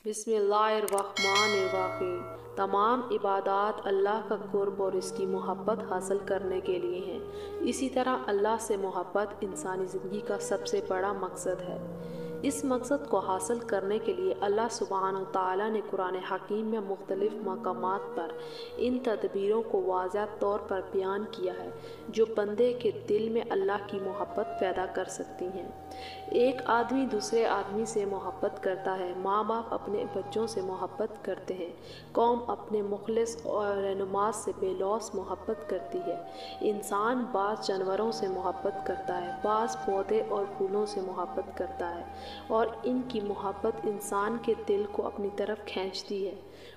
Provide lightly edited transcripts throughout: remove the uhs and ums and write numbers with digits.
بسم اللہ الرحمن الرحیم۔ تمام عبادات اللہ کا قرب اور اس کی محبت حاصل کرنے کے لیے ہیں۔ اسی طرح اللہ سے محبت انسانی زندگی کا سب سے بڑا مقصد ہے۔ اس مقصد کو حاصل کرنے کے لیے اللہ سبحانہ و تعالیٰ نے قرآن حکیم میں مختلف مقامات پر ان تدبیروں کو واضح طور پر بیان کیا ہے جو بندے کے دل میں اللہ کی محبت پیدا کر سکتی ہیں۔ ایک آدمی دوسرے آدمی سے محبت کرتا ہے، ماں باپ اپنے بچوں سے محبت کرتے ہیں، قوم اپنے مخلص اور رہنما سے بے لوث محبت کرتی ہے، انسان بعض جانوروں سے محبت کرتا ہے، بعض پودے اور پھولوں سے محبت کرتا ہے، اور ان کی محبت انسان کے دل کو اپنی طرف کھینچتی ہے۔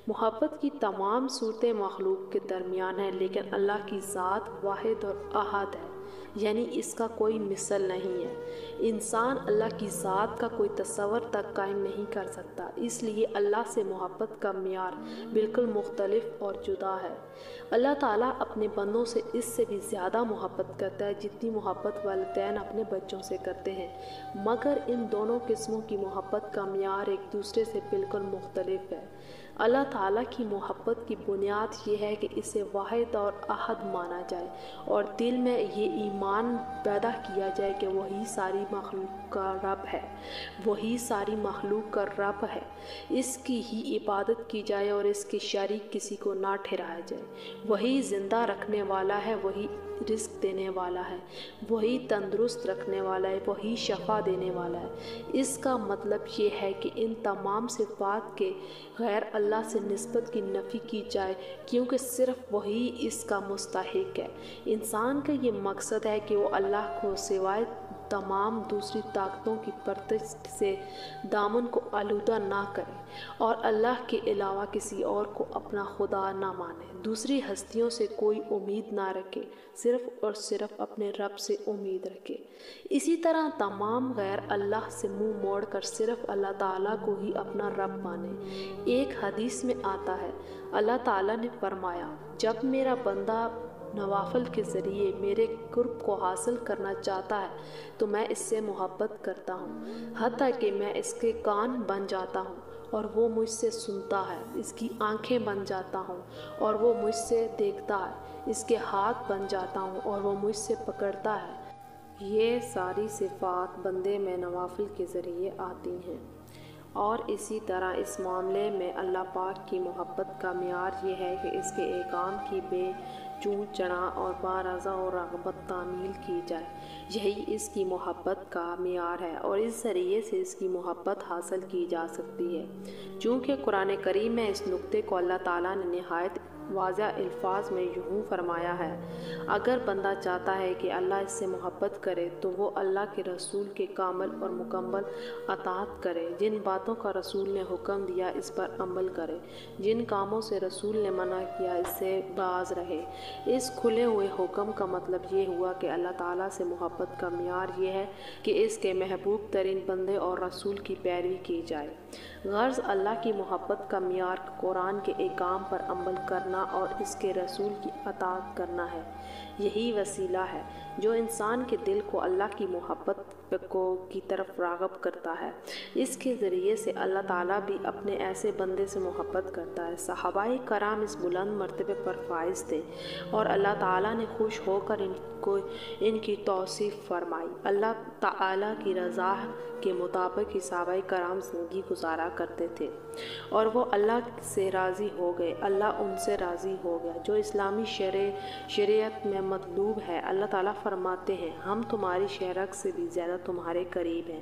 محبت کی تمام صورتیں مخلوق کے درمیان ہیں، لیکن اللہ کی ذات واحد اور احد ہے، یعنی اس کا کوئی مثل نہیں ہے۔ انسان اللہ کی ذات کا کوئی تصور تک قائم نہیں کر سکتا، اس لیے اللہ سے محبت کا معیار بالکل مختلف اور جدا ہے۔ اللہ تعالیٰ اپنے بندوں سے اس سے بھی زیادہ محبت کرتا ہے جتنی محبت والدین اپنے بچوں سے کرتے ہیں، مگر ان دونوں قسموں کی محبت کا معیار ایک دوسرے سے بالکل مختلف ہے۔ اللہ تعالیٰ کی محبت کی بنیاد یہ ہے کہ اسے واحد اور احد مانا جائے اور دل میں یہ ایمان پیدا کیا جائے کہ وہی ساری مخلوق کا رب ہے، وہی ساری مخلوق کا رب ہے، اس کی ہی عبادت کی جائے اور اس کے شریک کسی کو نہ ٹھہرایا جائے۔ وہی زندہ رکھنے والا ہے، وہی رزق دینے والا ہے، وہی تندرست رکھنے والا ہے، وہی شفا دینے والا ہے۔ اس کا مطلب یہ ہے کہ ان تمام صفات کے غیر اللہ سے نسبت کی نفی کی جائے، کیونکہ صرف وہی اس کا مستحق ہے۔ انسان کا یہ مقصد ہے کہ وہ اللہ کو سوائے تمام دوسری طاقتوں کی پرستش سے دامن کو آلودہ نہ کرے اور اللہ کے علاوہ کسی اور کو اپنا خدا نہ مانے، دوسری ہستیوں سے کوئی امید نہ رکھے، صرف اور صرف اپنے رب سے امید رکھے۔ اسی طرح تمام غیر اللہ سے منہ موڑ کر صرف اللہ تعالیٰ کو ہی اپنا رب مانے۔ ایک حدیث میں آتا ہے، اللہ تعالیٰ نے فرمایا، جب میرا بندہ نوافل کے ذریعے میرے قرب کو حاصل کرنا چاہتا ہے تو میں اس سے محبت کرتا ہوں، حتیٰ کہ میں اس کے کان بن جاتا ہوں اور وہ مجھ سے سنتا ہے، اس کی آنکھیں بن جاتا ہوں اور وہ مجھ سے دیکھتا ہے، اس کے ہاتھ بن جاتا ہوں اور وہ مجھ سے پکڑتا ہے۔ یہ ساری صفات بندے میں نوافل کے ذریعے آتی ہیں، اور اسی طرح اس معاملے میں اللہ پاک کی محبت کا معیار یہ ہے کہ اس کے احکام کی بے چوں چڑھا اور بارضا اور رغبت تعمیل کی جائے، یہی اس کی محبت کا معیار ہے اور اس ذریعے سے اس کی محبت حاصل کی جا سکتی ہے۔ چونکہ قرآن کریم میں اس نقطے کو اللہ تعالیٰ نے نہایت واضح الفاظ میں یوں فرمایا ہے، اگر بندہ چاہتا ہے کہ اللہ اس سے محبت کرے تو وہ اللہ کے رسول کے کامل اور مکمل اطاعت کرے، جن باتوں کا رسول نے حکم دیا اس پر عمل کرے، جن کاموں سے رسول نے منع کیا اس سے باز رہے۔ اس کھلے ہوئے حکم کا مطلب یہ ہوا کہ اللہ تعالیٰ سے محبت کا معیار یہ ہے کہ اس کے محبوب ترین بندے اور رسول کی پیروی کی جائے۔ غرض اللہ کی محبت کا معیار قرآن کے احکام پر عمل کرنا اور اس کے رسول کی اطاعت کرنا ہے۔ یہی وسیلہ ہے جو انسان کے دل کو اللہ کی محبت کی طرف راغب کرتا ہے۔ اس کے ذریعے سے اللہ تعالیٰ بھی اپنے ایسے بندے سے محبت کرتا ہے۔ صحابہ کرام اس بلند مرتبے پر فائز تھے اور اللہ تعالیٰ نے خوش ہو کر ان کی توصیف فرمائی۔ اللہ تعالیٰ کی رضا کے مطابق صحابہ کرام زندگی گزارا کرتے تھے اور وہ اللہ سے راضی ہو گئے، اللہ ان سے راضی ہو گیا، جو اسلامی شریعت میں مطلوب ہے۔ اللہ تعالیٰ فرماتے ہیں، ہم تمہاری شہرک سے بھی زیادہ تمہارے قریب ہیں۔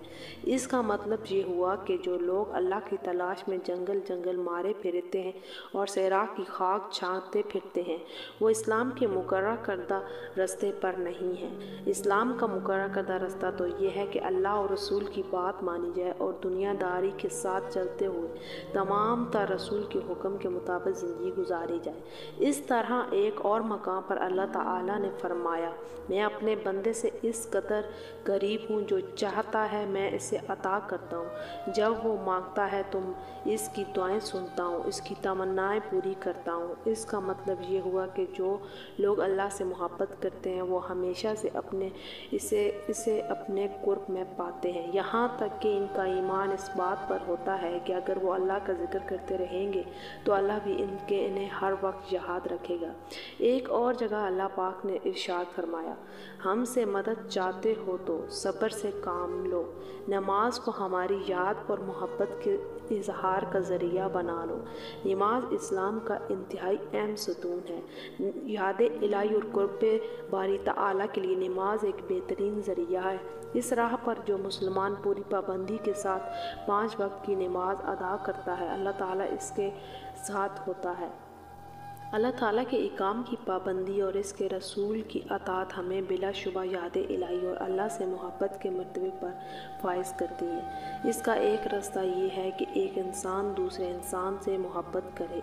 اس کا مطلب یہ ہوا کہ جو لوگ اللہ کی تلاش میں جنگل جنگل مارے پھرتے ہیں اور صحرا کی خاک چھانتے پھرتے ہیں، وہ اسلام کے مقررہ کردہ رستے پر نہیں ہیں۔ اسلام کا مقررہ کردہ رستہ تو یہ ہے کہ اللہ اور رسول کی بات مانی جائے اور دنیا داری کے ساتھ چلتے ہوئے تمام تر رسول کے حکم کے مطابق زندگی گزاری جائے۔ جائے۔ اس طرح ایک اور مقام پر اللہ تعالیٰ نے فرمایا، میں اپنے بندے سے اس قدر قریب ہوں، جو چاہتا ہے میں اسے عطا کرتا ہوں، جب وہ مانگتا ہے تو اس کی دعائیں سنتا ہوں، اس کی تمنائیں پوری کرتا ہوں۔ اس کا مطلب یہ ہوا کہ جو لوگ اللہ سے محبت کرتے ہیں وہ ہمیشہ سے اسے اپنے قرب میں پاتے ہیں، یہاں تک کہ ان کا ایمان اس بات پر ہوتا ہے کہ اگر وہ اللہ کا ذکر کرتے رہیں گے تو اللہ بھی انہیں ہر وقت یاد رکھے گا۔ ایک اور جگہ اللہ پاک نے ارشاد فرمایا، ہم سے مدد چاہتے ہو تو صبر سے کام لو، نماز کو ہماری یاد اور محبت کے اظہار کا ذریعہ بنا لو۔ نماز اسلام کا انتہائی اہم ستون ہے۔ یاد الہی اور قرب باری تعالیٰ کے لیے نماز ایک بہترین ذریعہ ہے۔ اس راہ پر جو مسلمان پوری پابندی کے ساتھ 5 وقت کی نماز ادا کرتا ہے، اللہ تعالیٰ اس کے ساتھ ہوتا ہے۔ اللہ تعالیٰ کے احکام کی پابندی اور اس کے رسول کی اطاعت ہمیں بلا شبہ یاد الہی اور اللہ سے محبت کے مرتبے پر فائز کرتی ہے۔ اس کا ایک راستہ یہ ہے کہ ایک انسان دوسرے انسان سے محبت کرے۔